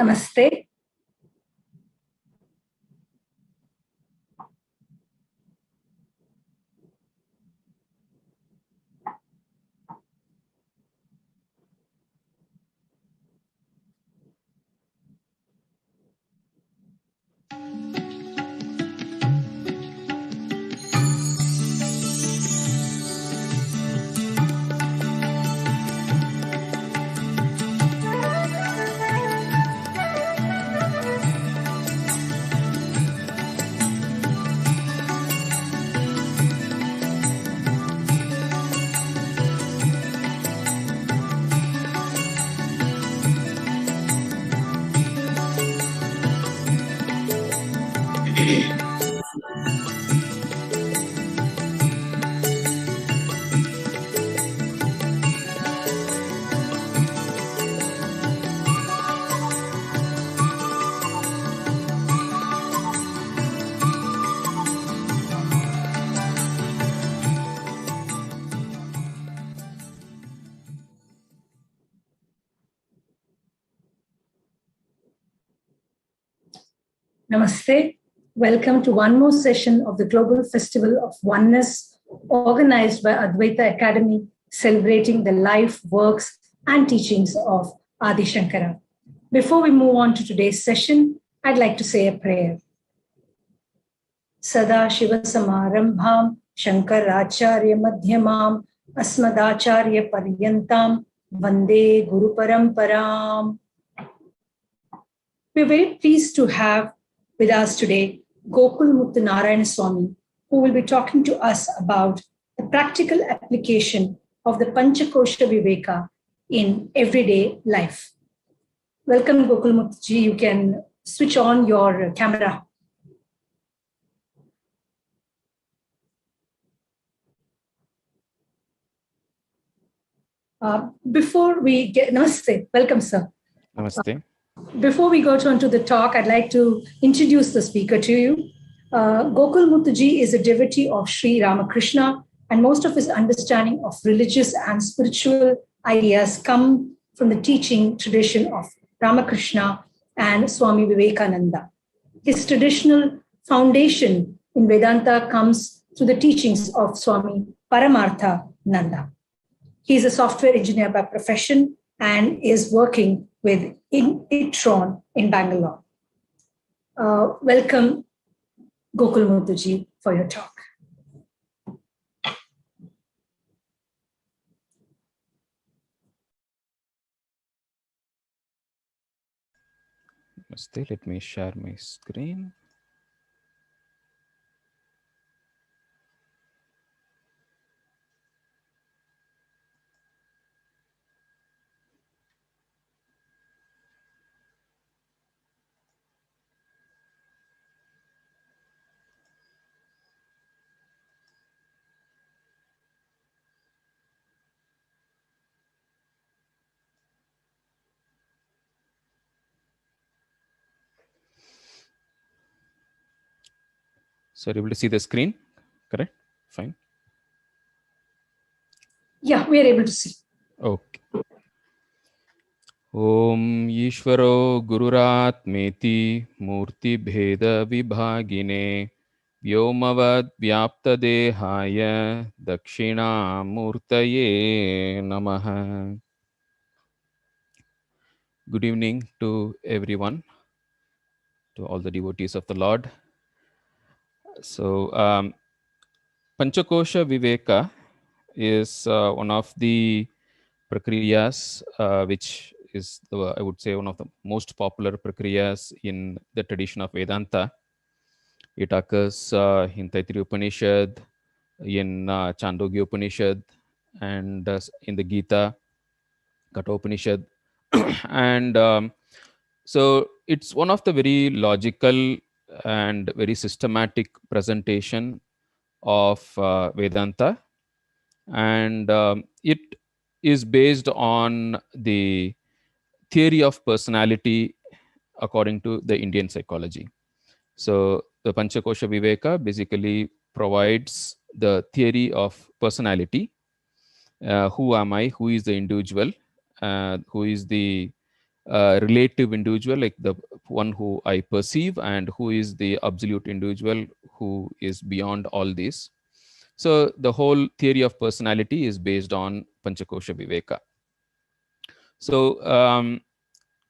Namaste. Namaste. Welcome to one more session of the Global Festival of Oneness, organized by Advaita Academy, celebrating the life, works, and teachings of Adi Shankara. Before we move on to today's session, I'd like to say a prayer. Sada Shiva Samarambham, Shankaracharya Madhyamam, Asmadacharya Paryantam, Vande Guru Paramparam. We're very pleased to have with us today Gokulmuthu Narayanaswamy, who will be talking to us about the practical application of the Pancha Kosha Viveka in everyday life. Welcome, Gokulmuthu ji. You can switch on your camera. Before we get, Namaste, welcome, sir. Namaste. Before we go on to the talk, I'd like to introduce the speaker to you. Gokulmuthu ji is a devotee of Sri Ramakrishna, and most of his understanding of religious and spiritual ideas come from the teaching tradition of Ramakrishna and Swami Vivekananda. His traditional foundation in Vedanta comes through the teachings of Swami Paramartha Nanda. He is a software engineer by profession and is working with ITRON in Bangalore. Welcome, Gokulmuthu ji, for your talk. Namaste. Let me share my screen. So, able to see the screen, correct? Fine. Yeah, we are able to see. Okay. Om Ishvaro Gururatmeti Murti Bheda Vibhagine Vyomavad Vyapta Dehaya Dakshina Murtaye Namaha. Good evening to everyone, to all the devotees of the Lord. So, Panchakosha Viveka is one of the prakriyas, which is, I would say, one of the most popular prakriyas in the tradition of Vedanta. It occurs in Taittiriya Upanishad, in Chandogya Upanishad, and in the Gita, Katha Upanishad. And so it's one of the very logical and very systematic presentation of Vedanta, and it is based on the theory of personality according to the Indian psychology. So the Panchakosha Viveka basically provides the theory of personality. Who am I? Who is the individual? Who is the relative individual, like the one who I perceive, and who is the absolute individual who is beyond all this. So the whole theory of personality is based on Panchakosha Viveka. So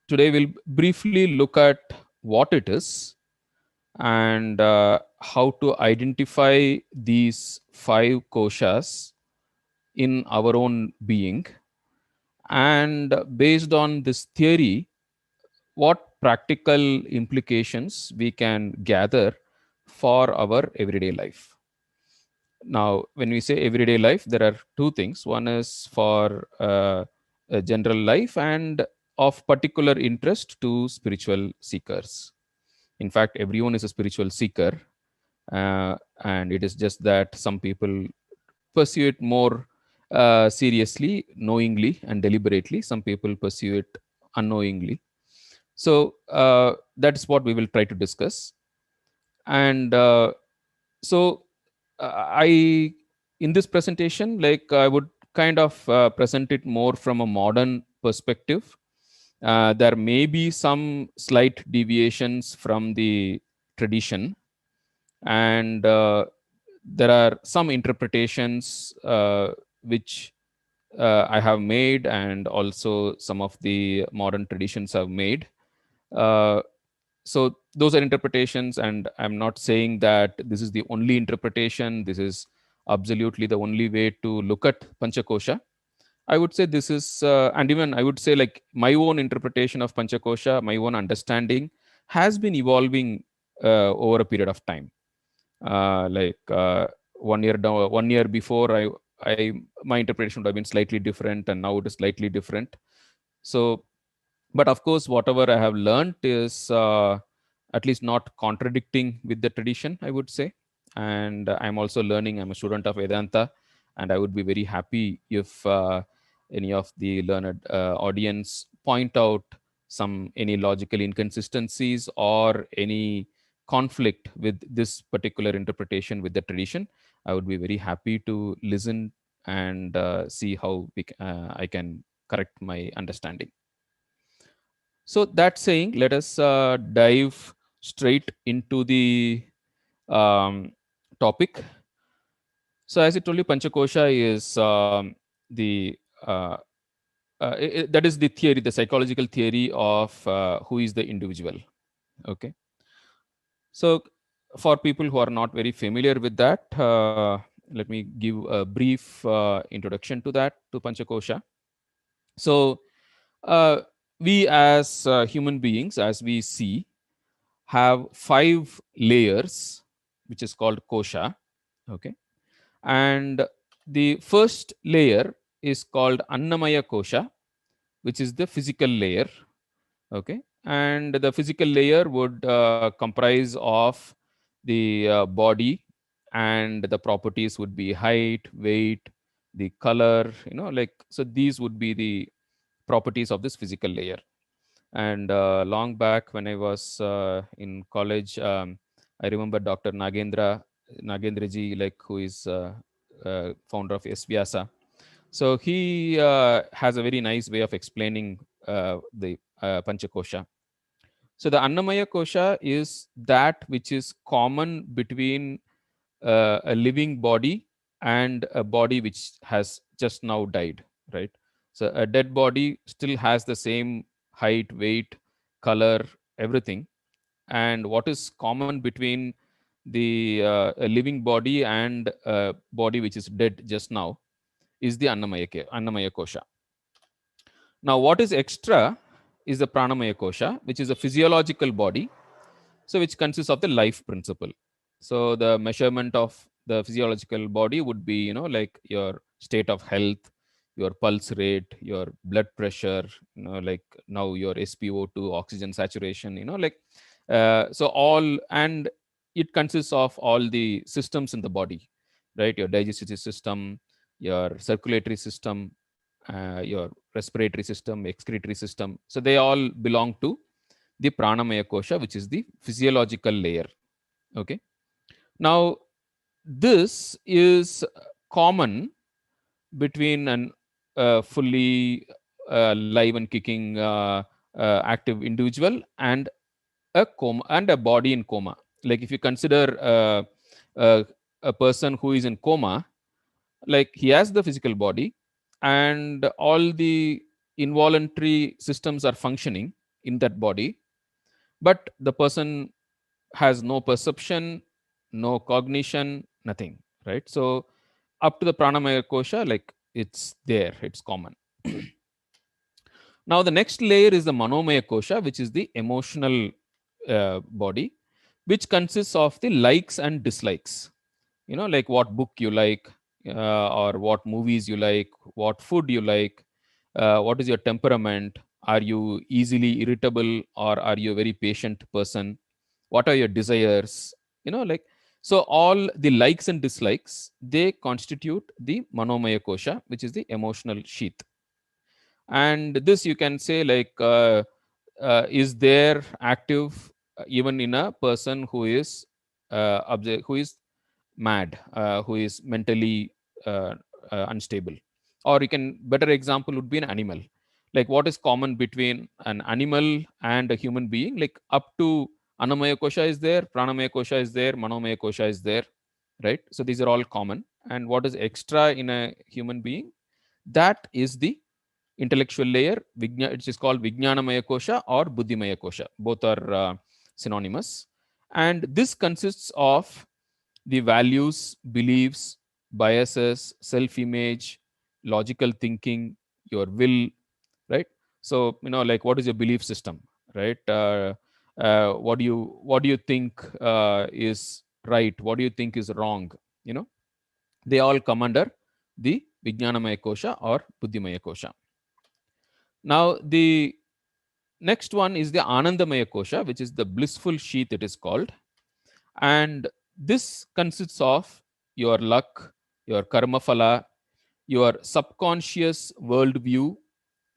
today we'll briefly look at what it is, and how to identify these five koshas in our own being. And based on this theory, what practical implications we can gather for our everyday life. Now, when we say everyday life, there are two things. One is for a general life, and of particular interest to spiritual seekers. In fact, everyone is a spiritual seeker, and it is just that some people pursue it more seriously, knowingly, and deliberately. Some people pursue it unknowingly. So that's what we will try to discuss. And so I, in this presentation, like I would kind of present it more from a modern perspective. There may be some slight deviations from the tradition, and there are some interpretations which I have made, and also some of the modern traditions have made. Uh, so those are interpretations, and I'm not saying that this is the only interpretation. This is absolutely the only way to look at Panchakosha. I would say this is, and even I would say, like my own interpretation of Panchakosha, my own understanding has been evolving over a period of time. Like 1 year down, 1 year before, my interpretation would have been slightly different, and now it is slightly different. So, but of course, whatever I have learned is at least not contradicting with the tradition, I would say. And I'm also learning. I'm a student of Vedanta, and I would be very happy if any of the learned audience point out some any logical inconsistencies or any conflict with this particular interpretation with the tradition. I would be very happy to listen and see how I can correct my understanding. So that saying, let us dive straight into the um, topic. So as I told you, Panchakosha is the that is the theory, the psychological theory of who is the individual. Okay. So for people who are not very familiar with that, let me give a brief introduction to that, to Panchakosha. So we as human beings, as we see, have five layers, which is called kosha. Okay. And the first layer is called Annamaya Kosha, which is the physical layer. Okay. And the physical layer would comprise of the body, and the properties would be height, weight, the color, like, so these would be the properties of this physical layer. And long back when I was in college, I remember Dr. Nagendraji, like, who is founder of SVyasa. So he has a very nice way of explaining the Panchakosha. So the Annamaya Kosha is that which is common between a living body and a body which has just now died, right? So a dead body still has the same height, weight, color, everything. And what is common between the a living body and a body which is dead just now is the Annamaya Kosha. Now, what is extra is the Pranamaya Kosha, which is a physiological body, so which consists of the life principle. So the measurement of the physiological body would be, like your state of health, your pulse rate, your blood pressure, like now your SpO2, oxygen saturation, like so all, and it consists of all the systems in the body, right? Your digestive system, your circulatory system, your respiratory system, excretory system. So they all belong to the Pranamaya Kosha, which is the physiological layer. Okay. Now, this is common between an fully live and kicking active individual and a coma and a body in coma. Like if you consider a person who is in coma, like he has the physical body and all the involuntary systems are functioning in that body, but the person has no perception, no cognition, nothing, right? So up to the pranamaya kosha, like it's there, it's common. Now the next layer is the manomaya kosha, which is the emotional body, which consists of the likes and dislikes. Like what book you like, or what movies you like, what food you like, what is your temperament, are you easily irritable or are you a very patient person, what are your desires, like, so all the likes and dislikes, they constitute the manomaya kosha, which is the emotional sheath. And this you can say like is there active even in a person who is who is mad, who is mentally unstable. Or you can, better example would be an animal. Like what is common between an animal and a human being? Like up to Annamaya Kosha is there, Pranamaya Kosha is there, Manomaya Kosha is there, right? So these are all common. And what is extra in a human being? That is the intellectual layer, which is called Vijnanamaya Kosha or Buddhimaya Kosha. Both are synonymous. And this consists of the values, beliefs, biases, self image, logical thinking, your will, right? So, like what is your belief system, right? What do you think is right? What do you think is wrong? They all come under the Vijnanamaya Kosha or Buddhimaya Kosha. Now, the next one is the Anandamaya Kosha, which is the blissful sheath, it is called. And this consists of your luck, your karma phala, your subconscious worldview,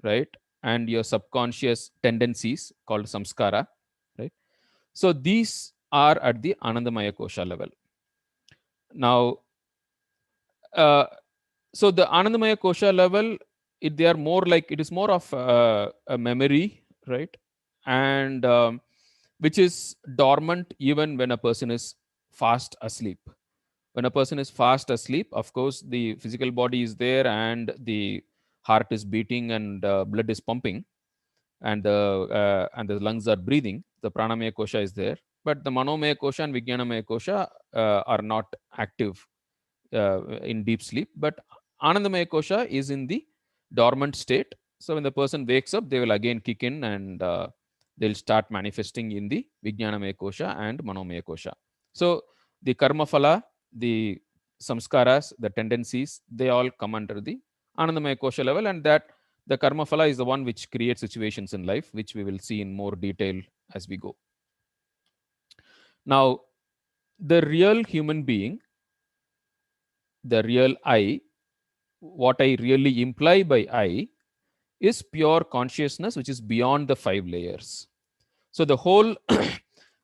right? And your subconscious tendencies called samskara, right? So these are at the Anandamaya Kosha level. Now, so the Anandamaya Kosha level, they are more like, it is more of a memory, right? And which is dormant even when a person is fast asleep. When a person is fast asleep, of course, the physical body is there and the heart is beating and blood is pumping, and the lungs are breathing. The pranamaya kosha is there, but the manomaya kosha and vijnanamaya kosha are not active in deep sleep. But anandamaya kosha is in the dormant state. So when the person wakes up, they will again kick in and they'll start manifesting in the vijnanamaya kosha and manomaya kosha. So the karma phala, the samskaras, the tendencies, they all come under the anandamaya kosha level, and that the karma phala is the one which creates situations in life, which we will see in more detail as we go. Now, the real human being, the real I, what I really imply by I is pure consciousness, which is beyond the 5 layers. So the whole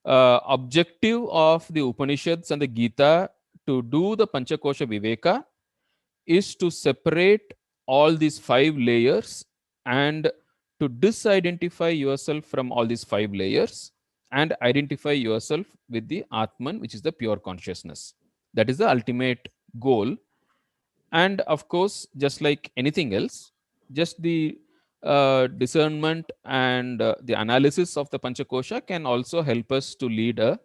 objective of the Upanishads and the Gita to do the Panchakosha Viveka is to separate all these 5 layers and to disidentify yourself from all these 5 layers and identify yourself with the Atman, which is the pure consciousness. That is the ultimate goal. And of course, just like anything else, just the discernment and the analysis of the Panchakosha can also help us to lead a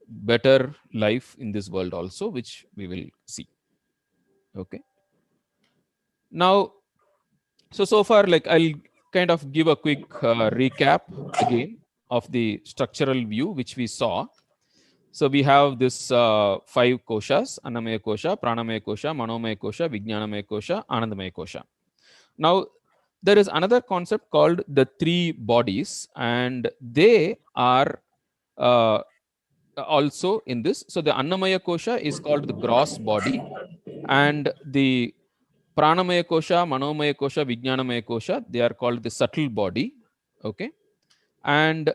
better life in this world also, which we will see. Okay. Now, so far, like I'll kind of give a quick recap again of the structural view which we saw. So we have this 5 koshas: Annamaya Kosha, Pranamaya Kosha, Manomaya Kosha, Vijnanamaya Kosha, Anandamaya Kosha. Now, there is another concept called the 3 bodies, and they are uh, also in this. So the Annamaya Kosha is called the gross body, and the Pranamaya Kosha, Manomaya Kosha, Vijnanamaya Kosha, they are called the subtle body. Okay. And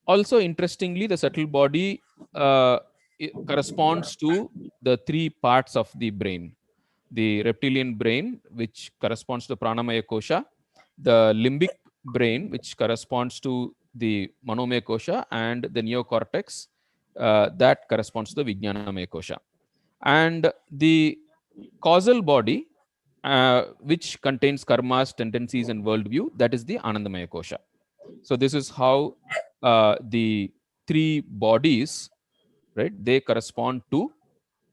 also, interestingly, the subtle body corresponds to the 3 parts of the brain: the reptilian brain, which corresponds to Pranamaya Kosha, the limbic brain, which corresponds to the Manomaya Kosha, and the neocortex, that corresponds to the Vijnanamaya Kosha. And the causal body, which contains karmas, tendencies, and worldview, that is the Anandamaya Kosha. So this is how the three bodies, right, they correspond to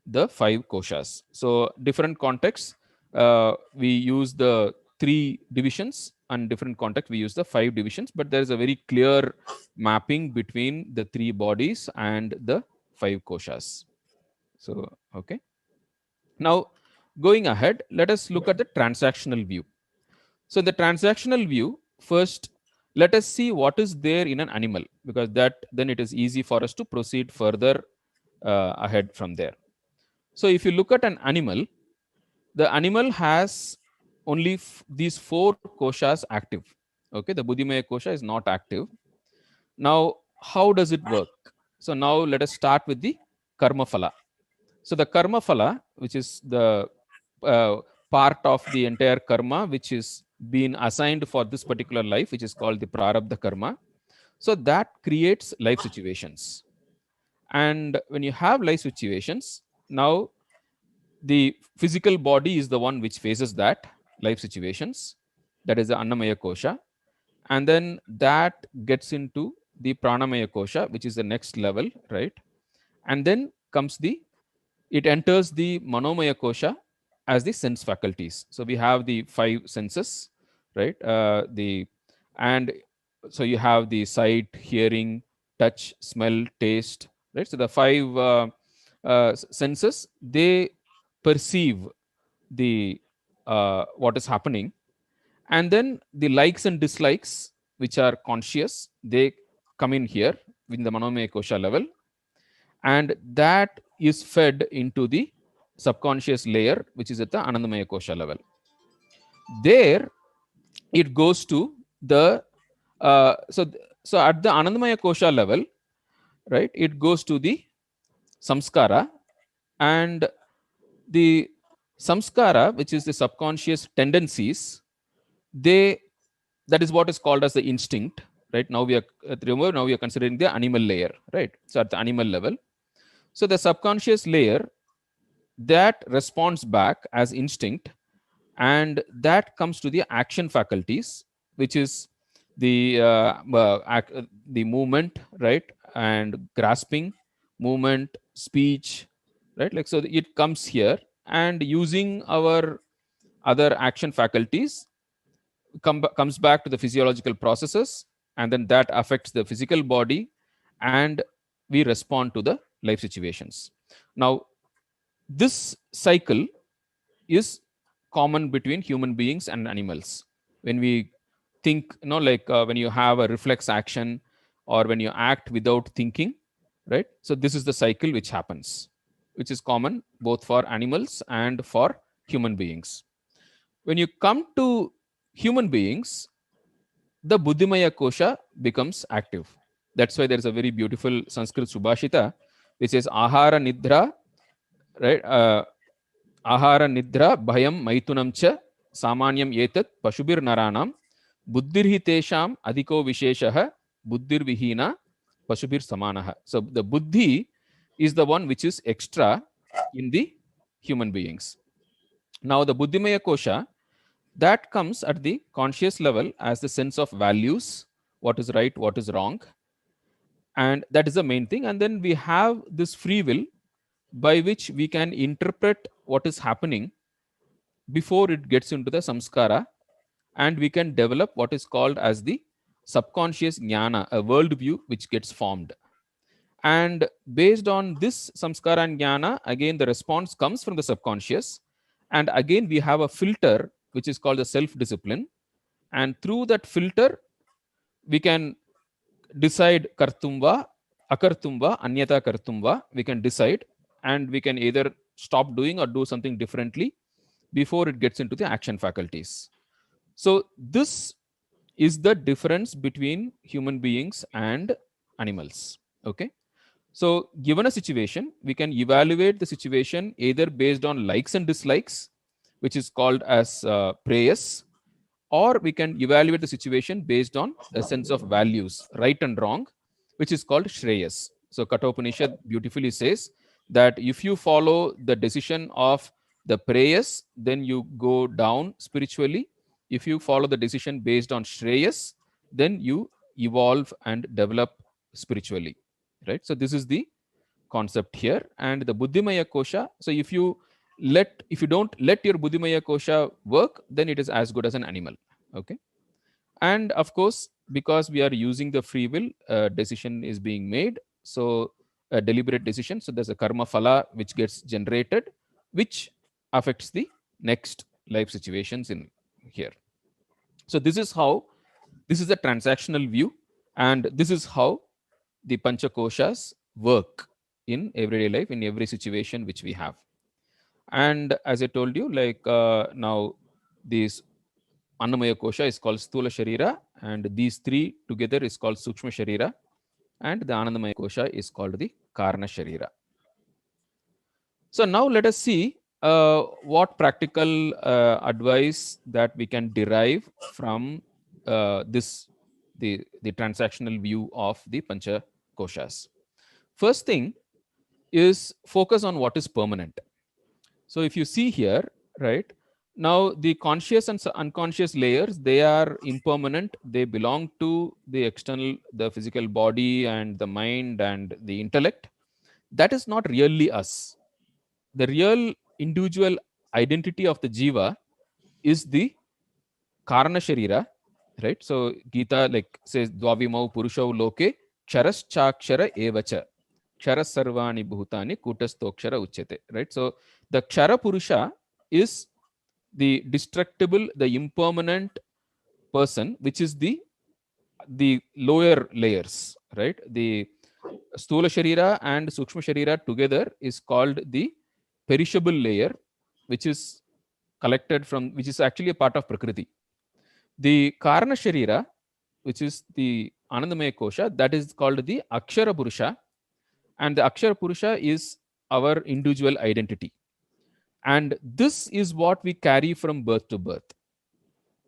the 5 koshas. So different contexts, we use the 3 divisions, and different context we use the 5 divisions, but there is a very clear mapping between the 3 bodies and the 5 koshas. So okay, now going ahead, let us look at the transactional view. So in the transactional view, first let us see what is there in an animal, because that then it is easy for us to proceed further ahead from there. So if you look at an animal, the animal has only these 4 koshas active. Okay, the Buddhimaya kosha is not active. Now, how does it work? So now let us start with the karma phala. So the karma phala, which is the part of the entire karma which is being assigned for this particular life, which is called the prarabdha karma. So that creates life situations. And when you have life situations, now the physical body is the one which faces that life situations, that is the Annamaya kosha, and then that gets into the Pranamaya kosha, which is the next level, right? And then comes the, it enters the Manomaya kosha as the sense faculties. So we have the 5 senses, right? And so you have the sight, hearing, touch, smell, taste, right? So the 5 senses, they perceive the what is happening, and then the likes and dislikes, which are conscious, they come in here in the Manomaya kosha level, and that is fed into the subconscious layer, which is at the Anandamaya kosha level. There it goes to the so at the Anandamaya kosha level, right, it goes to the samskara, and the samskara, which is the subconscious tendencies, they, that is what is called as the instinct, right? Now we are remember, now we are considering the animal layer, right? So at the animal level, so the subconscious layer, that responds back as instinct, and that comes to the action faculties, which is the the movement, right, and grasping, movement, speech, right? Like, so it comes here, and using our other action faculties, comes back to the physiological processes, and then that affects the physical body, and we respond to the life situations. Now this cycle is common between human beings and animals. When we think, like when you have a reflex action, or when you act without thinking, right? So this is the cycle which happens, which is common both for animals and for human beings. When you come to human beings, the Buddhimaya kosha becomes active. That's why there is a very beautiful Sanskrit Subhashita which says Ahara Nidra, right? Ahara Nidra Bhayam Maitunam cha Samanyam Etat Pashubir Naranam Buddhirhi Tesham Adhiko Visheshaha Buddhir Vihina Pashubir Samanaha. So the Buddhi is the one which is extra in the human beings. Now the Buddhimaya kosha, that comes at the conscious level as the sense of values, what is right, what is wrong, and that is the main thing. And then we have this free will by which we can interpret what is happening before it gets into the samskara, and we can develop what is called as the subconscious jnana, a worldview which gets formed. And based on this samskara and jnana, again the response comes from the subconscious, and again we have a filter which is called the self discipline, and through that filter we can decide kartumva, akartumva, anyata kartumva, we can decide, and we can either stop doing or do something differently before it gets into the action faculties. So this is the difference between human beings and animals. Okay, so given a situation, we can evaluate the situation either based on likes and dislikes, which is called as prayas, or we can evaluate the situation based on a sense of values, right and wrong, which is called Shreyas. So Kathopanishad beautifully says that if you follow the decision of the prayers, then you go down spiritually. If you follow the decision based on Shreyas, then you evolve and develop spiritually. Right. So this is the concept here. And the Buddhimaya Kosha. So if you don't let your Buddhimaya Kosha work, then it is as good as an animal. Okay. And of course, because we are using the free will, decision is being made. So a deliberate decision. So there's a karma phala which gets generated, which affects the next life situations in here. So this is the transactional view, and this is how the Panchakoshas work in everyday life, in every situation which we have. And as I told you, like now this Annamaya Kosha is called Sthula Sharira, and these three together is called Sukshma Sharira, and the Anandamaya Kosha is called the Karna Sharira. So now let us see what practical advice that we can derive from the transactional view of the Pancha Koshas. First thing is focus on what is permanent. So if you see here, right, now the conscious and unconscious layers, they are impermanent. They belong to the external, the physical body and the mind and the intellect. That is not really us. The real individual identity of the jiva is the karna sharira, right? So Gita like says dvavimau purushau loke charas chakshara evacha ksharas sarvani bhutani kutastokshara uchyate, right? So the kshara purusha is the destructible, the impermanent person, which is the lower layers, right? The Stula Sharira and Sukshma Sharira together is called the perishable layer, which is which is actually a part of Prakriti. The Karna Sharira, which is the Anandamaya Kosha, that is called the Akshara Purusha. And the Akshara Purusha is our individual identity. And this is what we carry from birth to birth,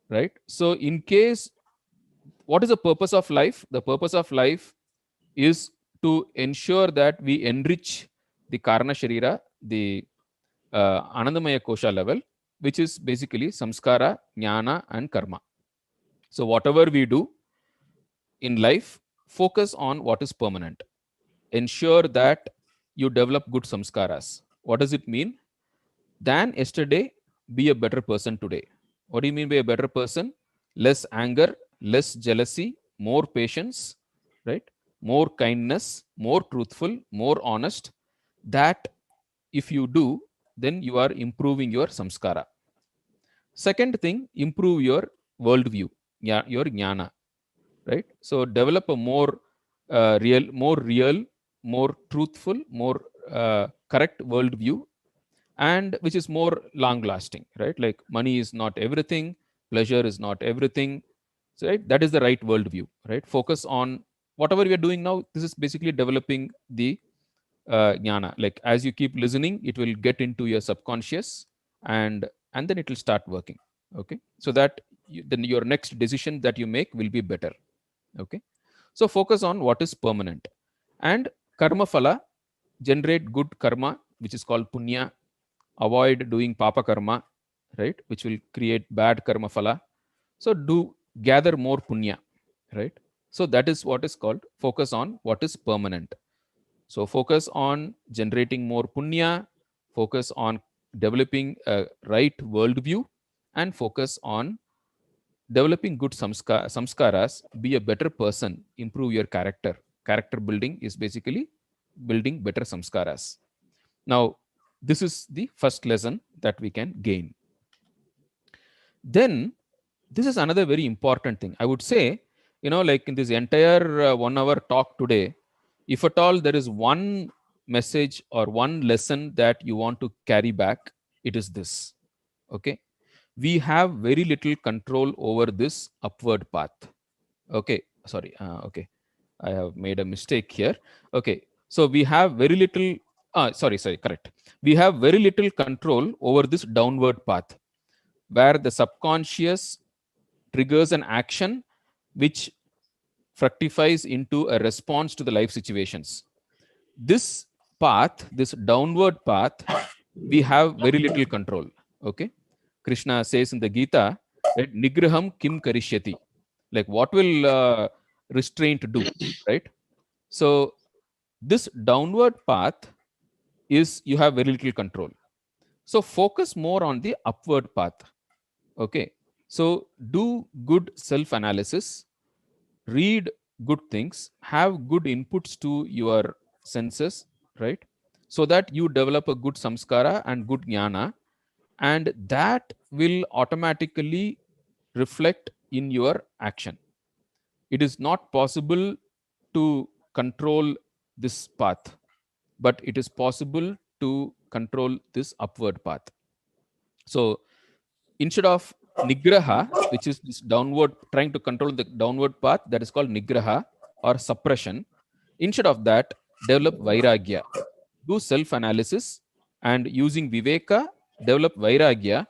right? So, in case, what is the purpose of life? The purpose of life is to ensure that we enrich the Karna Sharira, the Anandamaya Kosha level, which is basically samskara, jnana, and karma. So, whatever we do in life, focus on what is permanent. Ensure that you develop good samskaras. What does it mean? Than yesterday, be a better person today. What do you mean by a better person? Less anger, less jealousy, more patience, right? More kindness, more truthful, more honest. That if you do, then you are improving your samskara. Second thing, improve your worldview, your jnana, right? So develop a more real, more truthful, more correct worldview, and which is more long lasting, right? Like money is not everything, pleasure is not everything. So right, that is the right worldview, right? Focus on whatever we are doing now. This is basically developing the jnana. Like as you keep listening, it will get into your subconscious, and then it will start working. Okay, so that then your next decision that you make will be better. Okay, so focus on what is permanent, and karma phala, generate good karma, which is called punya. Avoid doing papa karma, right, which will create bad karma phala. So gather more punya, right? So that is what is called focus on what is permanent. So focus on generating more punya, focus on developing a right worldview, and focus on developing good samskaras, be a better person, improve your character. Character building is basically building better samskaras. Now, this is the first lesson that we can gain. Then, this is another very important thing. I would say, like in this entire 1 hour talk today, if at all there is one message or one lesson that you want to carry back, it is this. Okay. We have very little control over this upward path. Okay. Sorry. Okay. I have made a mistake here. Okay. So we have very little. Sorry. Correct. We have very little control over this downward path, where the subconscious triggers an action which fructifies into a response to the life situations. This path, this downward path, we have very little control. Okay, Krishna says in the Gita that Nigraham kim karishyati, like what will restraint do, right? So this downward path is you have very little control. So focus more on the upward path. Okay, so do good self analysis, read good things, have good inputs to your senses, right? So that you develop a good samskara and good jnana, and that will automatically reflect in your action. It is not possible to control this path, but it is possible to control this upward path. So instead of nigraha, which is this downward, trying to control the downward path, that is called nigraha or suppression. Instead of that, develop vairagya. Do self analysis, and using viveka, develop vairagya,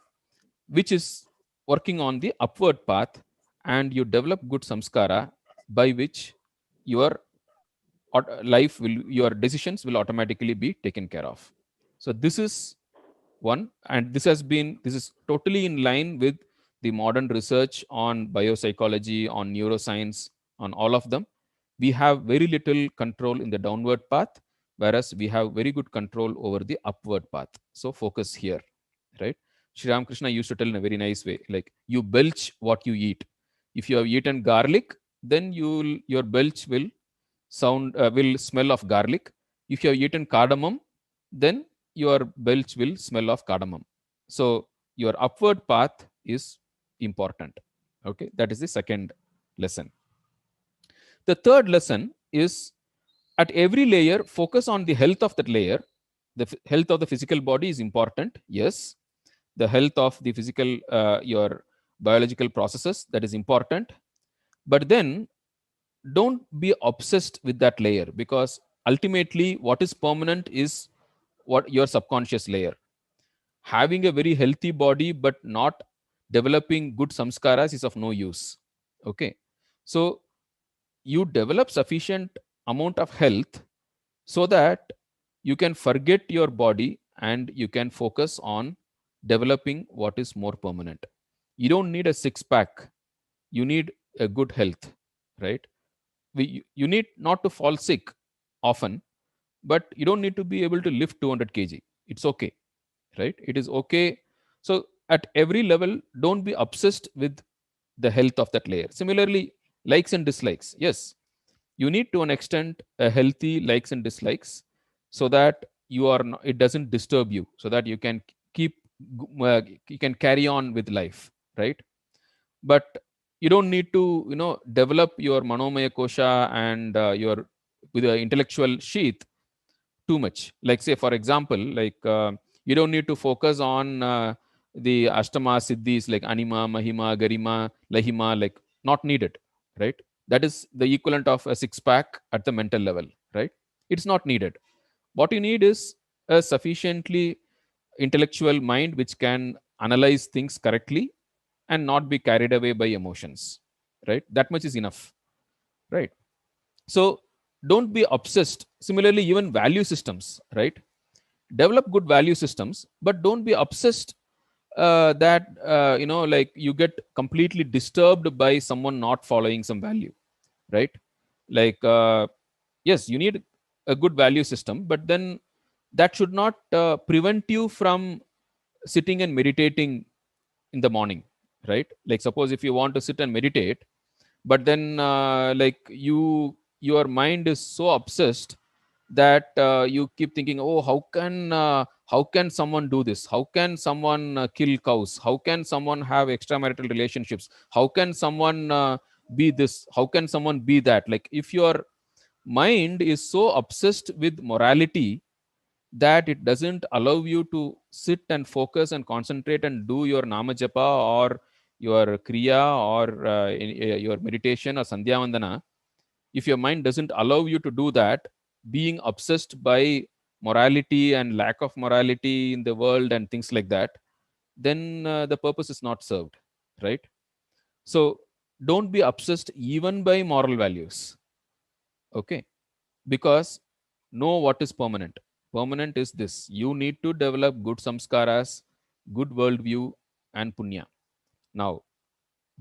which is working on the upward path, and you develop good samskara by which your life will, your decisions will automatically be taken care of. So this is one, and this is totally in line with the modern research on biopsychology, on neuroscience, on all of them. We have very little control in the downward path, whereas we have very good control over the upward path. So focus here, right? Sri Ramakrishna used to tell in a very nice way, like you belch what you eat. If you have eaten garlic, then your belch will smell of garlic. If you have eaten cardamom, then your belch will smell of cardamom. So your upward path is important. Okay, that is the second lesson. The third lesson is, at every layer, focus on the health of that layer. The health of the physical body is important, yes. The health of the physical, your biological processes, that is important. But then don't be obsessed with that layer, because ultimately what is permanent is what your subconscious layer. Having a very healthy body but not developing good samskaras is of no use. Okay, so you develop sufficient amount of health so that you can forget your body and you can focus on developing what is more permanent. You don't need a six pack, you need a good health, right? You need not to fall sick often, but you don't need to be able to lift 200 kg. It's okay, right? It is okay. So at every level, don't be obsessed with the health of that layer. Similarly, likes and dislikes, yes, you need to an extent a healthy likes and dislikes, so that you are not, it doesn't disturb you, so that you can keep you can carry on with life, right? But you don't need to develop your manomaya kosha and your with the intellectual sheath too much. Like, say for example, like you don't need to focus on the ashtama siddhis like anima, mahima, garima, lahima, like not needed, right? That is the equivalent of a six pack at the mental level, right? It's not needed. What you need is a sufficiently intellectual mind which can analyze things correctly and not be carried away by emotions, right? That much is enough, right? So don't be obsessed. Similarly, even value systems, right? Develop good value systems, but don't be obsessed that like you get completely disturbed by someone not following some value, right? Like yes, you need a good value system, but then that should not prevent you from sitting and meditating in the morning, right? Like suppose if you want to sit and meditate, but then like your mind is so obsessed that you keep thinking, oh, how can someone do this, how can someone kill cows, how can someone have extramarital relationships, how can someone be this, how can someone be that. Like if your mind is so obsessed with morality that it doesn't allow you to sit and focus and concentrate and do your nama japa or your kriya or your meditation or sandhya vandana. If your mind doesn't allow you to do that, being obsessed by morality and lack of morality in the world and things like that, then the purpose is not served, right? So don't be obsessed even by moral values. Okay. Because know what is permanent. Permanent is this: you need to develop good samskaras, good worldview, and punya. Now,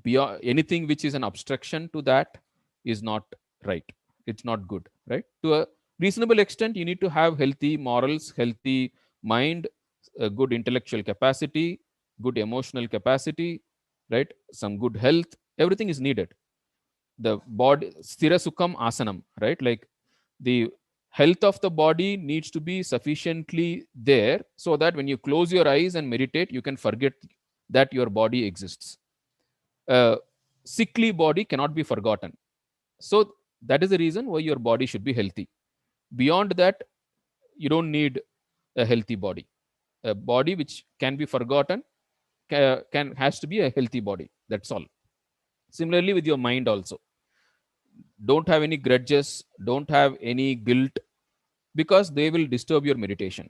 beyond anything which is an obstruction to that is not right. It's not good, right? To a reasonable extent, you need to have healthy morals, healthy mind, a good intellectual capacity, good emotional capacity, right? Some good health. Everything is needed. The body sthira sukham asanam, right? Like the health of the body needs to be sufficiently there so that when you close your eyes and meditate, you can forget that your body exists. A sickly body cannot be forgotten. So that is the reason why your body should be healthy. Beyond that, you don't need a healthy body. A body which can be forgotten can has to be a healthy body. That's all. Similarly with your mind also, don't have any grudges, don't have any guilt, because they will disturb your meditation.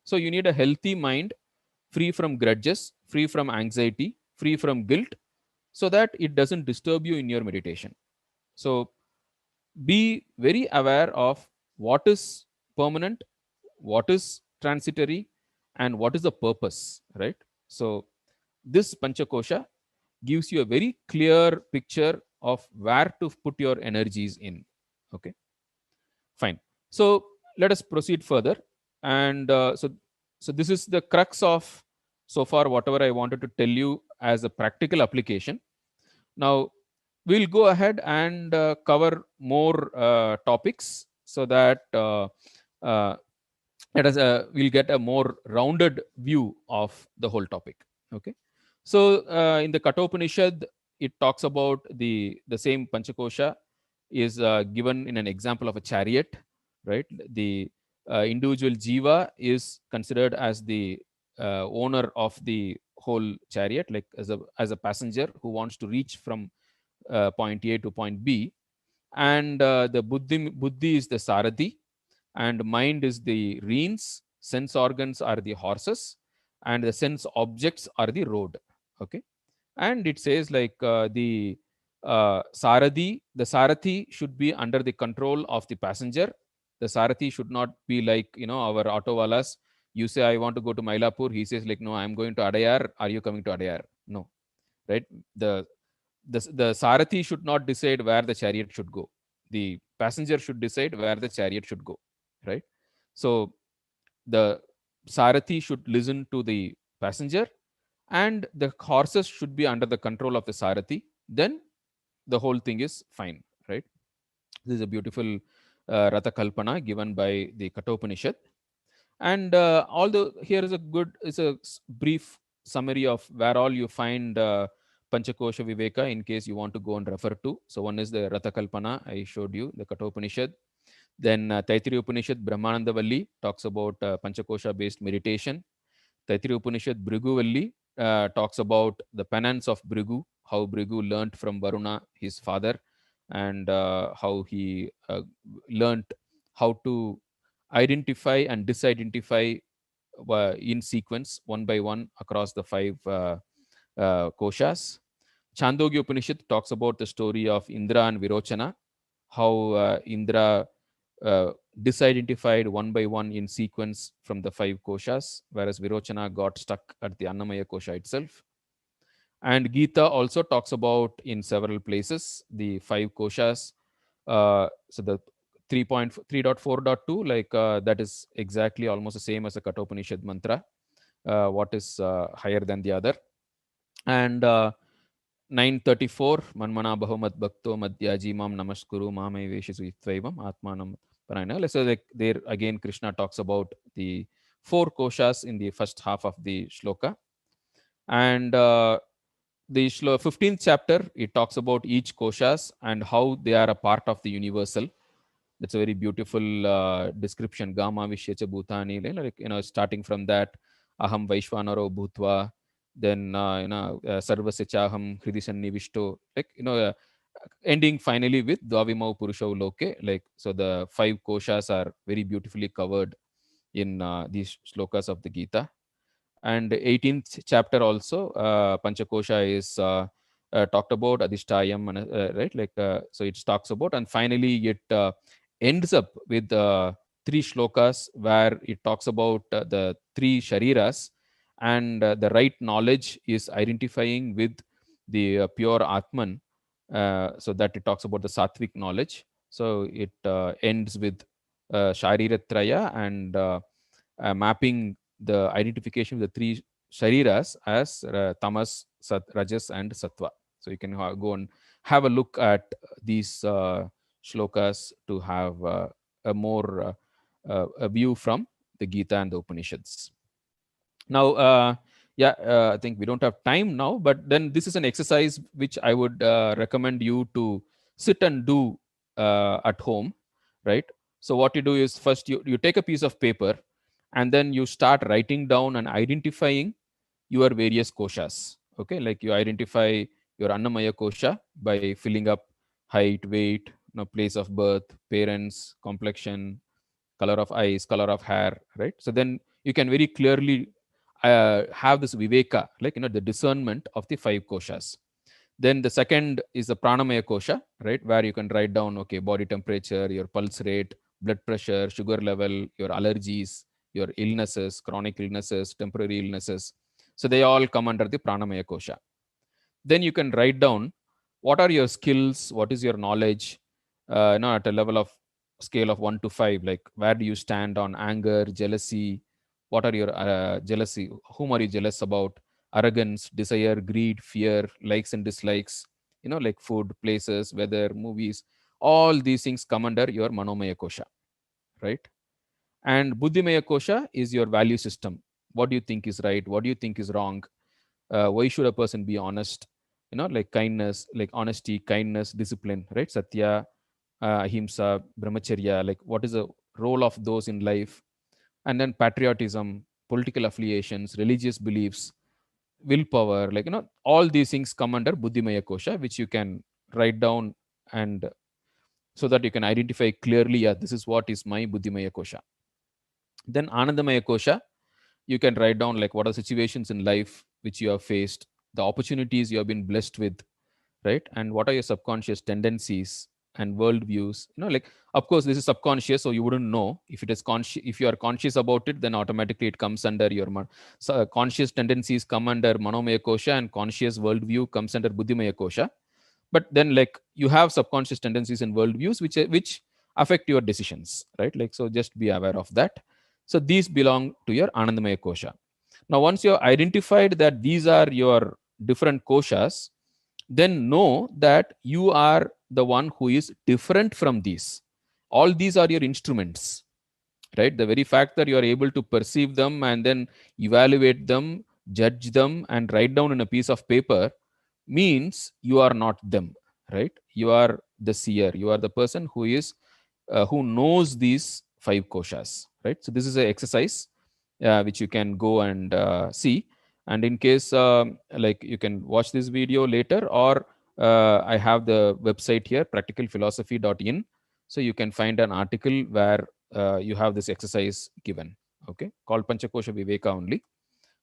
So you need a healthy mind, free from grudges, free from anxiety, free from guilt, so that it doesn't disturb you in your meditation. So be very aware of what is permanent, what is transitory, and what is the purpose, right? So this Panchakosha gives you a very clear picture of where to put your energies in. Okay, fine. So let us proceed further. And so this is the crux of so far whatever I wanted to tell you as a practical application. Now we'll go ahead and cover more topics so that uh, let us we'll get a more rounded view of the whole topic. Okay. So in the Kathopanishad, it talks about the same Panchakosha is given in an example of a chariot, right? The individual jiva is considered as the owner of the whole chariot, like as a passenger who wants to reach from point A to point B, and the buddhi is the sarathi, and mind is the reins, sense organs are the horses, and the sense objects are the road. Okay. And it says like the sarathi should be under the control of the passenger. The sarathi should not be like, our auto walas. You say I want to go to Mailapur, he says like, no, I'm going to Adayar, are you coming to Adayar? No, right? The the the sarathi should not decide where the chariot should go. The passenger should decide where the chariot should go, right? So the sarathi should listen to the passenger, and the horses should be under the control of the sarathi. Then the whole thing is fine, right? This is a beautiful Ratha Kalpana given by the Kathopanishad. And although here is a brief summary of where all you find Panchakosha Viveka in case you want to go and refer to. So one is the Ratha Kalpana, I showed you, the Kathopanishad. Then Taittiriya Upanishad Brahmananda Valli talks about Panchakosha based meditation. Taittiriya Upanishad Bhrigu talks about the penance of Bhrigu, how Bhrigu learnt from Varuna, his father, and how he learnt how to identify and disidentify in sequence, one by one, across the five koshas. Chandogya Upanishad talks about the story of Indra and Virochana, how Indra disidentified one by one in sequence from the five koshas, whereas Virochana got stuck at the Annamaya kosha itself. And Gita also talks about in several places the five koshas. So the 3.3.4.2, like that is exactly almost the same as the Kathopanishad mantra. What is higher than the other? And 934, Manmana Bahumat Bhakto Madhyaji Mam Namaskuru Mamai Veshisu Itvaivam Atmanam Parayana. So like there again, Krishna talks about the four koshas in the first half of the shloka. And the 15th chapter, it talks about each koshas and how they are a part of the universal. That's a very beautiful description. Gama Vishyacha Bhutani, like, starting from that, Aham Vaishvanaro Bhutva, then, Sarvasya Chaham Hridi Sannivishto, like, ending finally with Dvavimau Purusho Loke. Like, so the five koshas are very beautifully covered in these shlokas of the Gita. And 18th chapter also, Panchakosha is talked about Adhishtayam, right? Like, so it talks about, and finally it ends up with 3 shlokas where it talks about the 3 shariras, and the right knowledge is identifying with the pure Atman, so that it talks about the sattvic knowledge. So it ends with Sharitratraya, and mapping the identification of the 3 shariras as tamas, rajas, and sattva. So you can go and have a look at these shlokas to have a more a view from the Gita and the Upanishads. Now, yeah, I think we don't have time now, but then this is an exercise which I would recommend you to sit and do at home, right? So what you do is, first you take a piece of paper, and then you start writing down and identifying your various koshas. Okay, like you identify your Annamaya kosha by filling up height, weight, place of birth, parents, complexion, color of eyes, color of hair, right? So then you can very clearly have this viveka, like, the discernment of the 5 koshas. Then the second is the pranamaya kosha, right, where you can write down, okay, body temperature, your pulse rate, blood pressure, sugar level, your allergies, your illnesses, chronic illnesses, temporary illnesses. So they all come under the pranamaya kosha. Then you can write down what are your skills, what is your knowledge, at a level of scale of 1 to 5, like where do you stand on anger, jealousy, what are your jealousy, whom are you jealous about, arrogance, desire, greed, fear, likes and dislikes, like food, places, weather, movies. All these things come under your manomaya kosha, right? And buddhimaya kosha is your value system. What do you think is right, what do you think is wrong, why should a person be honest, like kindness, like honesty, kindness, discipline, right? Satya, ahimsa, brahmacharya, like what is the role of those in life. And then patriotism, political affiliations, religious beliefs, willpower, like, all these things come under buddhimaya kosha, which you can write down, and so that you can identify clearly, yeah, this is what is my buddhimaya kosha. Then anandamaya kosha, you can write down like what are situations in life which you have faced, the opportunities you have been blessed with, right? And what are your subconscious tendencies and worldviews, like, of course this is subconscious, so you wouldn't know. If it is conscious, if you are conscious about it, then automatically it comes under your so conscious tendencies come under manomaya kosha, and conscious worldview comes under buddhimaya kosha. But then, like, you have subconscious tendencies and worldviews which affect your decisions, right? Like, so just be aware of that. So these belong to your anandamaya kosha. Now once you have identified that these are your different koshas, then know that you are the one who is different from these. All these are your instruments, right? The very fact that you are able to perceive them and then evaluate them, judge them, and write down in a piece of paper means you are not them, right? You are the seer. You are the person who is who knows these 5 koshas, right? So this is an exercise which you can go and see. And in case like, you can watch this video later, or I have the website here, practicalphilosophy.in. So you can find an article where you have this exercise given, okay, called Panchakosha Viveka only.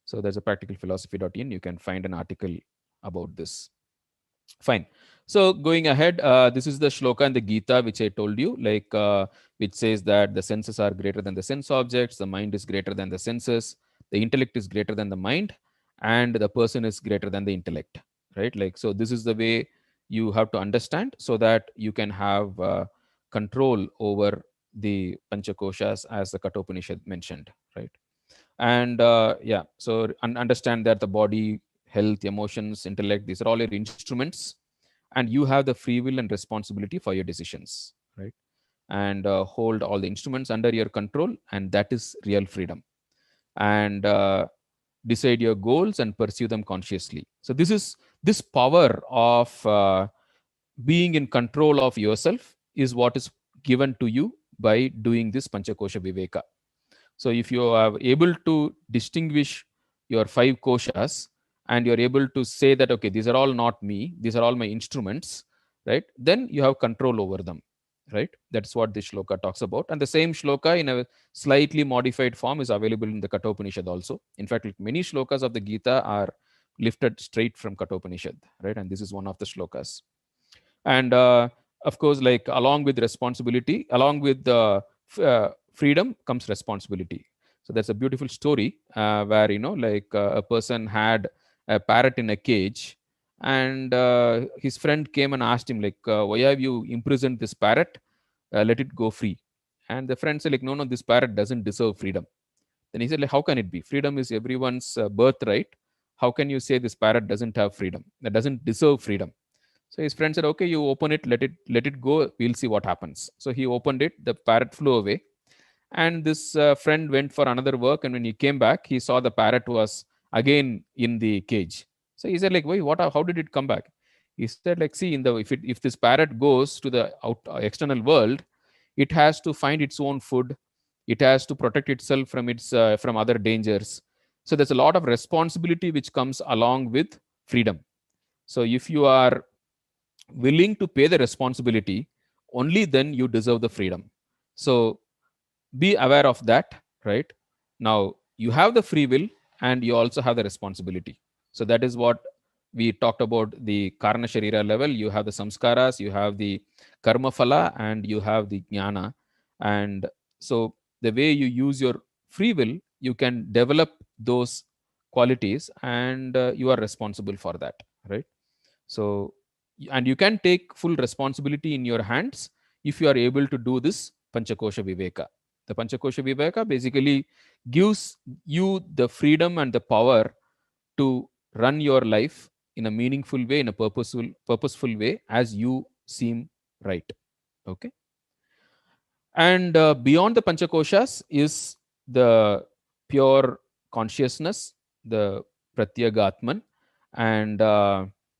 So there's a practicalphilosophy.in. You can find an article about this. Fine. So going ahead, this is the shloka in the Gita which I told you, like, which says that the senses are greater than the sense objects, the mind is greater than the senses, the intellect is greater than the mind, and the person is greater than the intellect, right? Like, so this is the way you have to understand, so that you can have control over the Panchakoshas, as the Kathopanishad mentioned, right? And yeah, so understand that the body, health, emotions, intellect, these are all your instruments, and you have the free will and responsibility for your decisions, right? And hold all the instruments under your control, and that is real freedom. And decide your goals and pursue them consciously. So this power of being in control of yourself is what is given to you by doing this Panchakosha Viveka. So if you are able to distinguish your 5 koshas, and you're able to say that, okay, these are all not me, these are all my instruments, right? Then you have control over them, right? That's what this shloka talks about. And the same shloka in a slightly modified form is available in the Kathopanishad also. In fact, many shlokas of the Gita are lifted straight from Kathopanishad, right? And this is one of the shlokas. And of course, like along with responsibility, along with freedom comes responsibility. So that's a beautiful story where, like a person had a parrot in a cage, and his friend came and asked him, like, why have you imprisoned this parrot? Let it go free. And the friend said, like, no, no, this parrot doesn't deserve freedom. Then he said, like, how can it be? Freedom is everyone's birthright. How can you say this parrot doesn't have freedom? That doesn't deserve freedom. So his friend said, okay, you open it, let it go. We'll see what happens. So he opened it. The parrot flew away. And this friend went for another work. And when he came back, he saw the parrot was again in the cage. So he said, like, wait, what? How did it come back? He said, like, see, if this parrot goes to the external world, it has to find its own food. It has to protect itself from other dangers. So there's a lot of responsibility which comes along with freedom. So if you are willing to pay the responsibility, only then you deserve the freedom. So be aware of that, right? Now you have the free will and you also have the responsibility. So that is what we talked about. The karna sharira level, you have the samskaras, you have the karma phala, and you have the jnana. And so the way you use your free will, you can develop those qualities, and you are responsible for that, right? So, and you can take full responsibility in your hands if you are able to do this Panchakosha Viveka. The Panchakosha Viveka basically gives you the freedom and the power to run your life in a meaningful way, in a purposeful way, as you seem right. Okay. And beyond the Panchakoshas is the pure consciousness, the Pratyagatman. And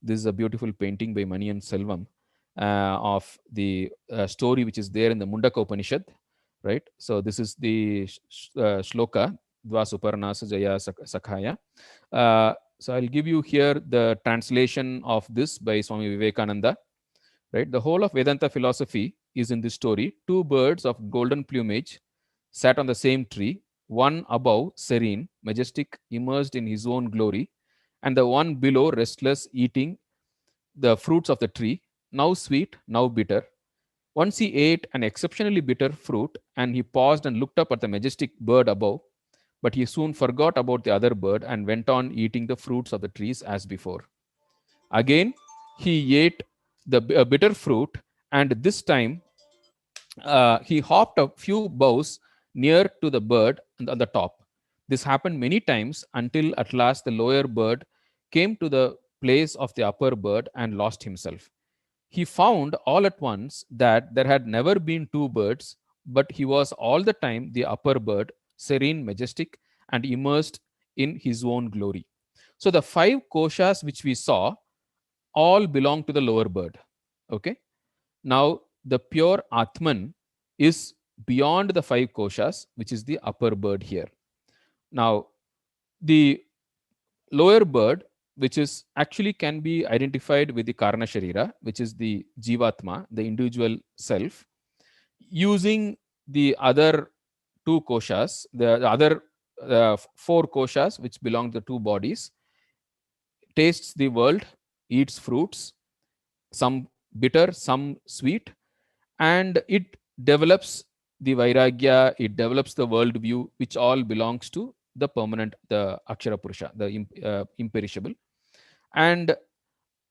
this is a beautiful painting by Maniyan Selvam of the story which is there in the Mundaka Upanishad, right? So this is the shloka, Dvasuparnasa Jaya Sakhaya. So I'll give you here the translation of this by Swami Vivekananda. Right? The whole of Vedanta philosophy is in this story. Two birds of golden plumage sat on the same tree, one above, serene, majestic, immersed in his own glory, and the one below, restless, eating the fruits of the tree, now sweet, now bitter. Once he ate an exceptionally bitter fruit, and he paused and looked up at the majestic bird above, but he soon forgot about the other bird and went on eating the fruits of the trees as before. Again, he ate the bitter fruit, and this time he hopped a few boughs near to the bird on the top. This happened many times until at last the lower bird came to the place of the upper bird and lost himself. He found all at once that there had never been two birds, but he was all the time the upper bird, serene, majestic, and immersed in his own glory. So the five koshas which we saw all belong to the lower bird. Okay. Now, the pure Atman is beyond the five koshas, which is the upper bird here. Now, the lower bird, which is actually can be identified with the Karna Sharira, which is the Jivatma, the individual self, using the other two koshas, the other four koshas, which belong to the two bodies, tastes the world, eats fruits, some bitter, some sweet, and it develops the vairagya, it develops the worldview, which all belongs to the permanent, the Akshara Purusha, the imperishable. And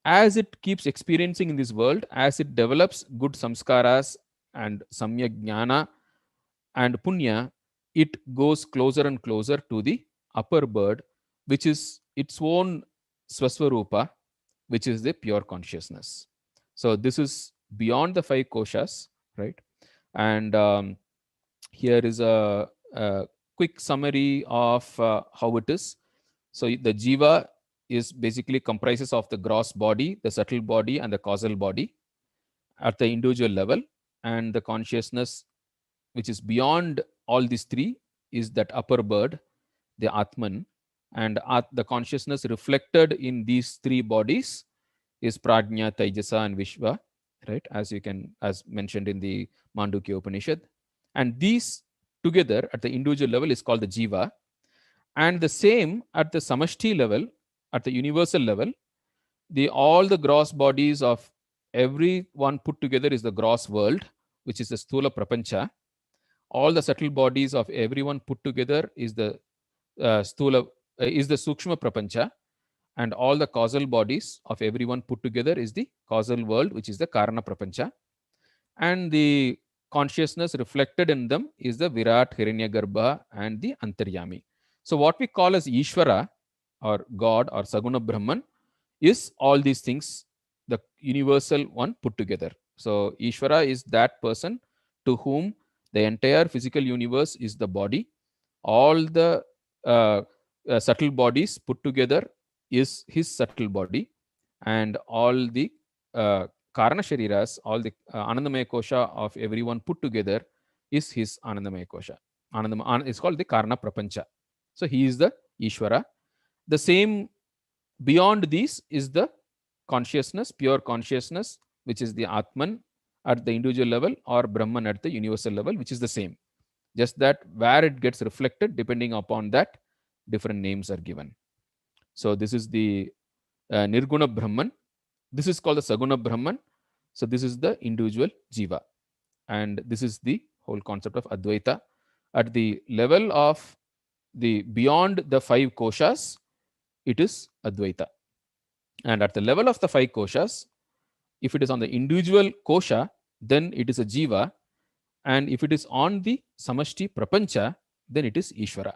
as it keeps experiencing in this world, as it develops good samskaras and samyak jnana and punya, it goes closer and closer to the upper bird, which is its own swaswarupa, which is the pure consciousness. So this is beyond the five koshas, right? And here is a quick summary of how it is. So the jiva is basically comprises of the gross body, the subtle body, and the causal body at the individual level. And the consciousness, which is beyond all these three, is that upper bird, the Atman. And the consciousness reflected in these three bodies is Prajna, Taijasa, and Vishva, right? As mentioned in the Mandukya Upanishad. And these together at the individual level is called the Jiva. And the same at the Samashti level at the universal level, all the gross bodies of everyone put together is the gross world, which is the Sthula Prapancha. All the subtle bodies of everyone put together is the is the Sukshma Prapancha, and all the causal bodies of everyone put together is the causal world, which is the Karana Prapancha. And the consciousness reflected in them is the Virat, Hiranyagarbha, and the Antaryami. So what we call as Ishvara or God or Saguna Brahman is all these things, the universal one put together. So Ishvara is that person to whom the entire physical universe is the body. All the subtle bodies put together is his subtle body, and all the Karana Shariras, all the Anandamaya Kosha of everyone put together is his Anandamaya Kosha. It's called the Karana Prapancha. So he is the Ishvara. The same beyond these is the consciousness, pure consciousness, which is the Atman at the individual level, or Brahman at the universal level, which is the same. Just that where it gets reflected, depending upon that, different names are given. So this is the Nirguna Brahman. This is called the Saguna Brahman. So this is the individual Jiva. And this is the whole concept of Advaita. At the level of the beyond the 5 koshas, it is Advaita. And at the level of the 5 koshas, if it is on the individual kosha, then it is a Jiva. And if it is on the Samashti Prapancha, then it is Ishvara.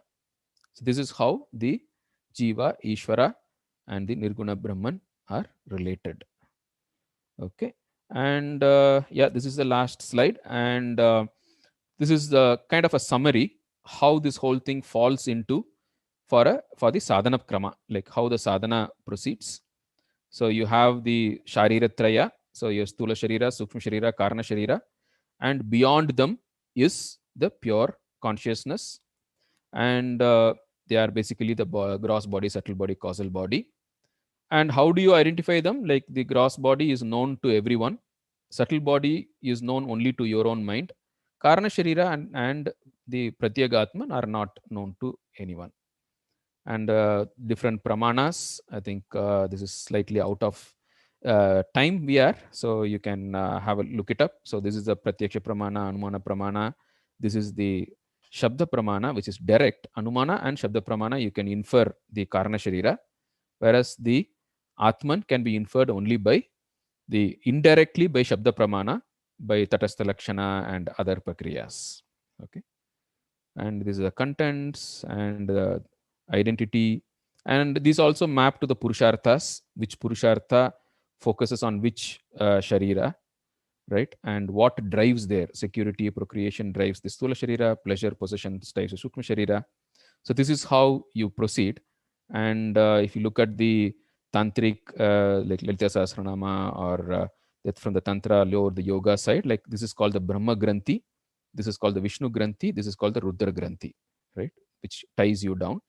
So this is how the Jiva, Ishvara, and the Nirguna Brahman are related. Okay. And yeah, this is the last slide. And this is the kind of a summary how this whole thing falls into for the sadhana krama, like how the sadhana proceeds. So you have the Shariratraya. So your Stula Sharira, Sukshma Sharira, Karana Sharira. And beyond them is the pure consciousness. And they are basically the gross body, subtle body, causal body. And how do you identify them? Like the gross body is known to everyone. Subtle body is known only to your own mind. Karana Sharira and the Pratyagatman are not known to anyone. And different pramanas, I think this is slightly out of time we are, so you can have a look it up. So this is the Pratyaksha Pramana, Anumana Pramana. This is the Shabda Pramana, which is direct. Anumana and Shabda Pramana, you can infer the Karana Sharira, whereas the Atman can be inferred only by the indirectly by Shabda Pramana, by Tatastha Lakshana and other prakriyas. Okay. And these are the contents and the identity. And these also map to the Purusharthas, which Purushartha focuses on which Sharira, right? And what drives there. Security, procreation drives the Sthula Sharira, pleasure, possession drives the Sukshma Sharira. So this is how you proceed. And if you look at the Tantric, like Lalita Sahasranama, or that from the Tantra or the Yoga side, like this is called the Brahma Granthi. This is called the Vishnu Granthi. This is called the Rudra Granthi, right? Which ties you down.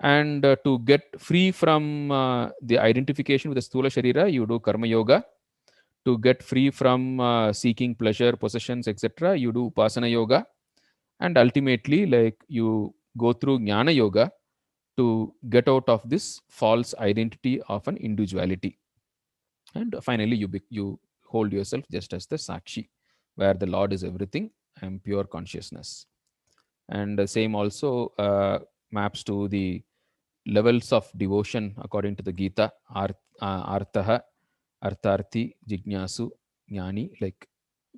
And to get free from the identification with the Sthula Sharira, you do Karma Yoga. To get free from seeking pleasure, possessions, etc., you do Upasana Yoga. And ultimately, like you go through Jnana Yoga to get out of this false identity of an individuality. And finally, you hold yourself just as the Sakshi, where the Lord is everything and pure consciousness. And the same also maps to the levels of devotion according to the Gita, Artaha, Artharthi, Jignasu, Jnani. Like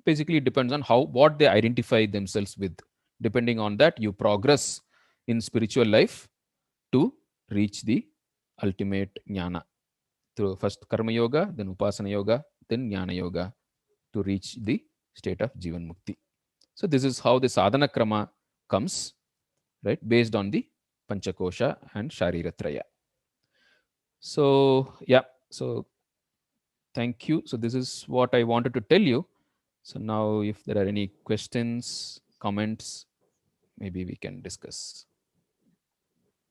basically it depends on what they identify themselves with. Depending on that, you progress in spiritual life to reach the ultimate Jnana. Through first Karma Yoga, then Upasana Yoga, then Jnana Yoga, to reach the state of Jivan Mukti. So this is how the sadhana krama comes, right, based on the Panchakosha and Shariratraya. So yeah, so thank you. So this is what I wanted to tell you. So now if there are any questions, comments, maybe we can discuss.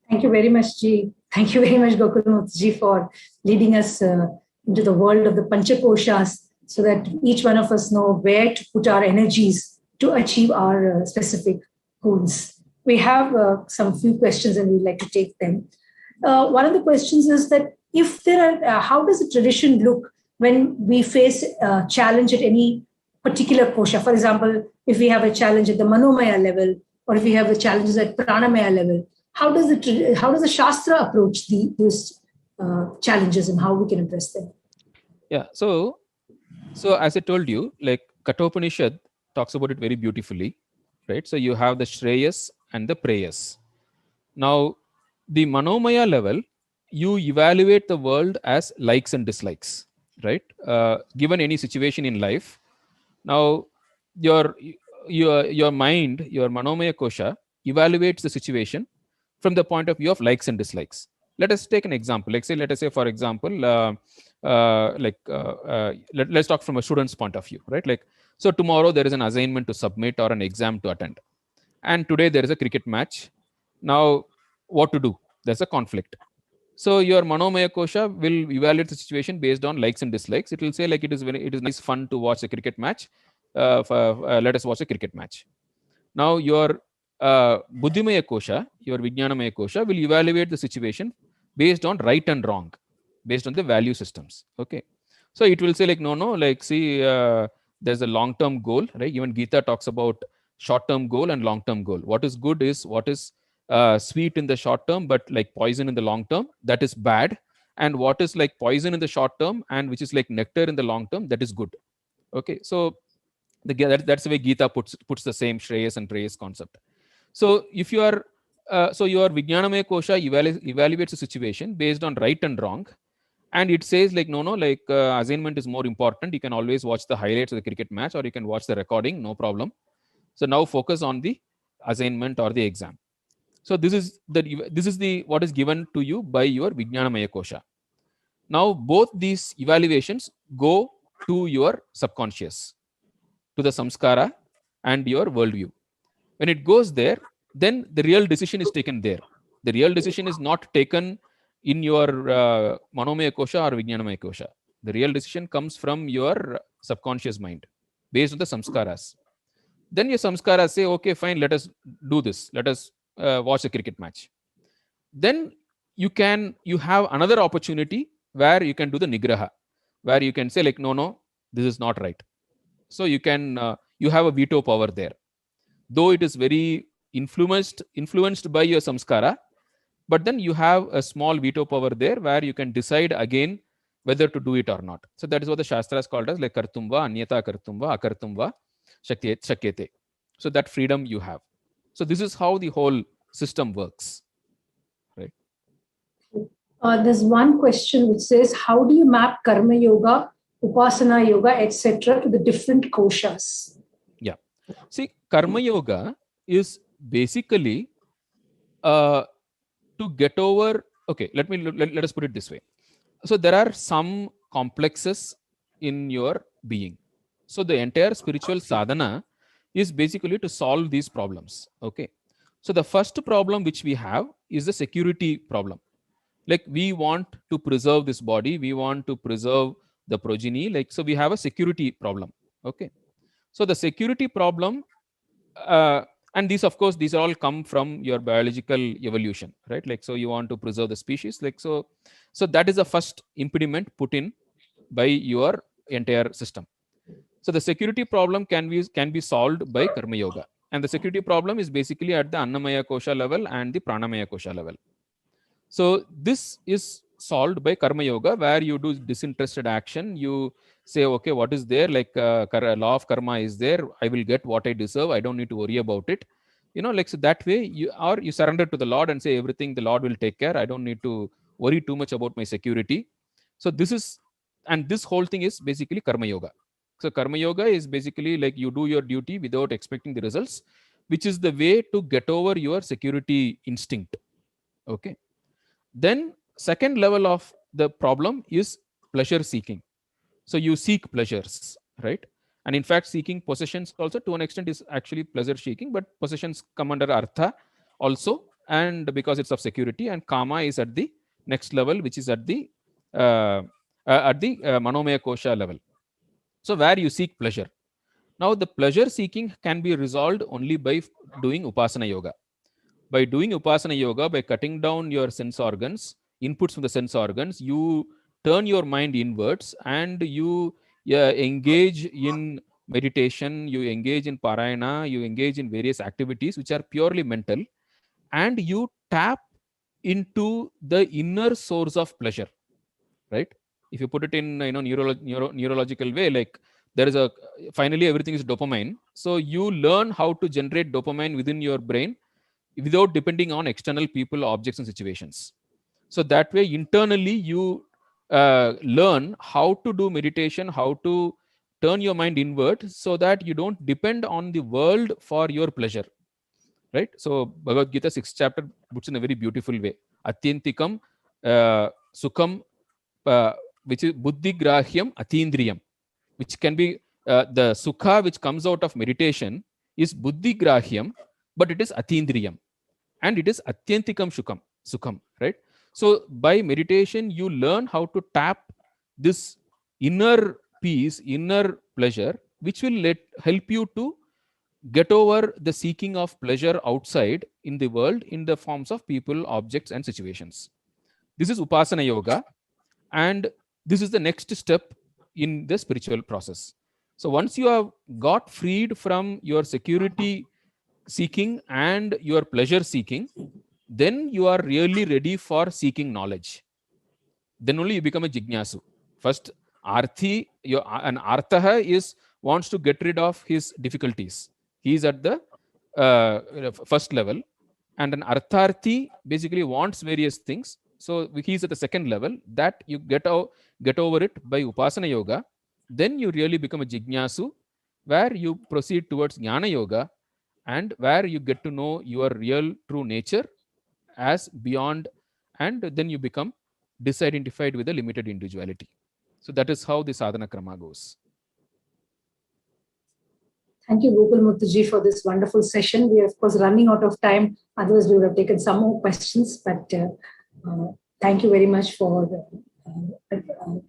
Thank you very much, Ji. Thank you very much, Gokulmuthu Ji, for leading us into the world of the Panchakoshas, so that each one of us know where to put our energies to achieve our specific goals. We have some few questions and we'd like to take them. one of the questions is that if there are, how does the tradition look when we face a challenge at any particular kosha? For example, if we have a challenge at the manomaya level, or if we have a challenges at pranamaya level, how does the shastra approach these challenges and how we can address them? Yeah. So as I told you, like Kathopanishad talks about it very beautifully, right? So you have the Shreyas and the Preyas. Now, the Manomaya level, you evaluate the world as likes and dislikes, right? Given any situation in life, now your mind, your Manomaya Kosha, evaluates the situation from the point of view of likes and dislikes. Let us take an example. Let us say, for example, let's talk from a student's point of view, right? Like, so tomorrow there is an assignment to submit or an exam to attend, and today there is a cricket match. Now, what to do? There's a conflict. So your Manomaya Kosha will evaluate the situation based on likes and dislikes. It will say like it is nice fun to watch a cricket match. Let us watch a cricket match. Now your Buddhimaya Kosha, your Vijnanamaya Kosha will evaluate the situation based on right and wrong, based on the value systems. Okay. So it will say like, no, like see, there's a long-term goal, right? Even Gita talks about short-term goal and long-term goal. What is good is what is sweet in the short term, but like poison in the long term, that is bad. And what is like poison in the short term and which is like nectar in the long term, that is good. Okay. So that's the way Gita puts the same Shreyas and Preyas concept. So if you are, so your Vijnanamaya Kosha evaluates the situation based on right and wrong. And it says like, no, like assignment is more important. You can always watch the highlights of the cricket match or you can watch the recording, no problem. So now focus on the assignment or the exam. So this is what is given to you by your Vijnanamaya Kosha. Now both these evaluations go to your subconscious, to the samskara and your worldview. When it goes there, then the real decision is taken there. The real decision is not taken in your Manomaya Kosha or Vijnanamaya Kosha. The real decision comes from your subconscious mind based on the samskaras. Then your samskaras say, okay, fine, let us do this. Let us watch a cricket match. Then you have another opportunity where you can do the nigraha, where you can say like, no, this is not right. So you can, you have a veto power there. Though it is very influenced by your samskara, but then you have a small veto power there where you can decide again whether to do it or not. So that is what the Shastras called as like kartumva, anyata kartumva, akartumva, shakyate. So that freedom you have. So this is how the whole system works. Right. There's one question which says, how do you map karma yoga, upasana yoga, etc. to the different koshas? Yeah. See, karma yoga is basically to get over. Okay, let us put it this way. So there are some complexes in your being. So the entire spiritual sadhana is basically to solve these problems. Okay. So the first problem which we have is the security problem. Like we want to preserve this body, we want to preserve the progeny. Like, so we have a security problem. Okay. So the security problem, and these, of course, these all come from your biological evolution, right? Like, so you want to preserve the species. Like, so that is the first impediment put in by your entire system. So the security problem can be solved by karma yoga. And the security problem is basically at the Annamaya Kosha level and the Pranamaya Kosha level. So this is solved by karma yoga, where you do disinterested action. You say, okay, what is there? Like law of karma is there. I will get what I deserve. I don't need to worry about it. Like, so that way you surrender to the Lord and say everything the Lord will take care. I don't need to worry too much about my security. So this whole thing is basically karma yoga. So karma yoga is basically like you do your duty without expecting the results, which is the way to get over your security instinct. Okay. Then second level of the problem is pleasure seeking. So you seek pleasures, right? And in fact, seeking possessions also to an extent is actually pleasure seeking, but possessions come under artha also, and because it's of security. And kama is at the next level, which is at the Manomaya Kosha level. So where you seek pleasure. Now the pleasure seeking can be resolved only by doing upasana yoga. By doing Upasana Yoga, by cutting down your sense organs, inputs from the sense organs, you turn your mind inwards and you engage in meditation, you engage in parayana, you engage in various activities which are purely mental, and you tap into the inner source of pleasure, right? If you put it in neurological way, like there is finally everything is dopamine. So you learn how to generate dopamine within your brain without depending on external people, objects, and situations. So that way, internally, you learn how to do meditation, how to turn your mind inward so that you don't depend on the world for your pleasure, right? So Bhagavad Gita 6th chapter puts in a very beautiful way. Atyantikam sukham, which is buddhi grahyam atindriyam, which can be the sukha which comes out of meditation is buddhi grahyam, but it is atindriyam, and it is atyantikam sukham, right? So by meditation, you learn how to tap this inner peace, inner pleasure, which will help you to get over the seeking of pleasure outside in the world in the forms of people, objects, and situations. This is Upasana Yoga, and this is the next step in the spiritual process. So once you have got freed from your security seeking and your pleasure seeking, then you are really ready for seeking knowledge. Then only you become a jignasu. First, arthi, an arthaha wants to get rid of his difficulties. He is at the first level, and an artharthi basically wants various things. So he is at the second level. That you get over it by Upasana Yoga. Then you really become a jignasu, where you proceed towards Jnana Yoga, and where you get to know your real true nature as beyond, and then you become disidentified with a limited individuality. So that is how the sadhana krama goes. Thank you, Gokulmuthu ji, for this wonderful session. We are, of course, running out of time. Otherwise, we would have taken some more questions. But thank you very much for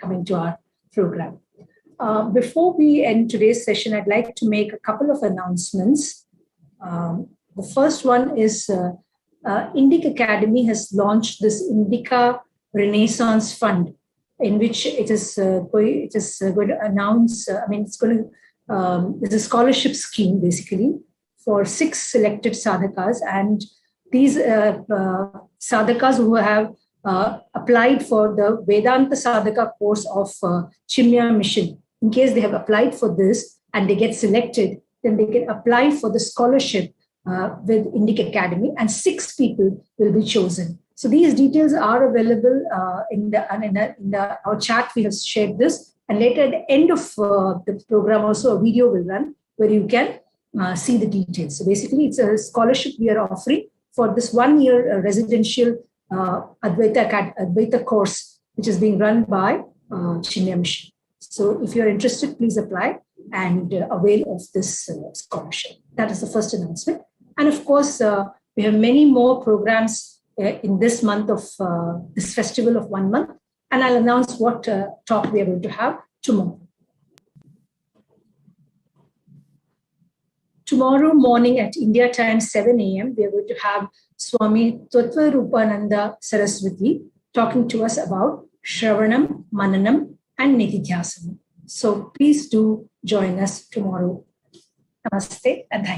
coming to our program. Before we end today's session, I'd like to make a couple of announcements. The first one is Indic Academy has launched this Indica Renaissance Fund, in which it is going to announce, there's a scholarship scheme basically for 6 selected sadhakas, and these sadhakas who have applied for the Vedanta Sadhaka course of Chimya Mission, in case they have applied for this and they get selected, then they can apply for the scholarship with Indic Academy, and 6 people will be chosen. So these details are available in our chat. We have shared this, and later at the end of the program also a video will run where you can see the details. So basically it's a scholarship we are offering for this 1-year residential Advaita course, which is being run by Chimya Mission. So if you're interested, please apply and avail of this scholarship. That is the first announcement. And of course, we have many more programs in this month of this festival of 1 month. And I'll announce what talk we are going to have tomorrow. Tomorrow morning at India time, 7 a.m., we are going to have Swami Tattva Rupananda Saraswati talking to us about Shravanam, Mananam, and Nididhyasana. So please do join us tomorrow. Namaste and thank you.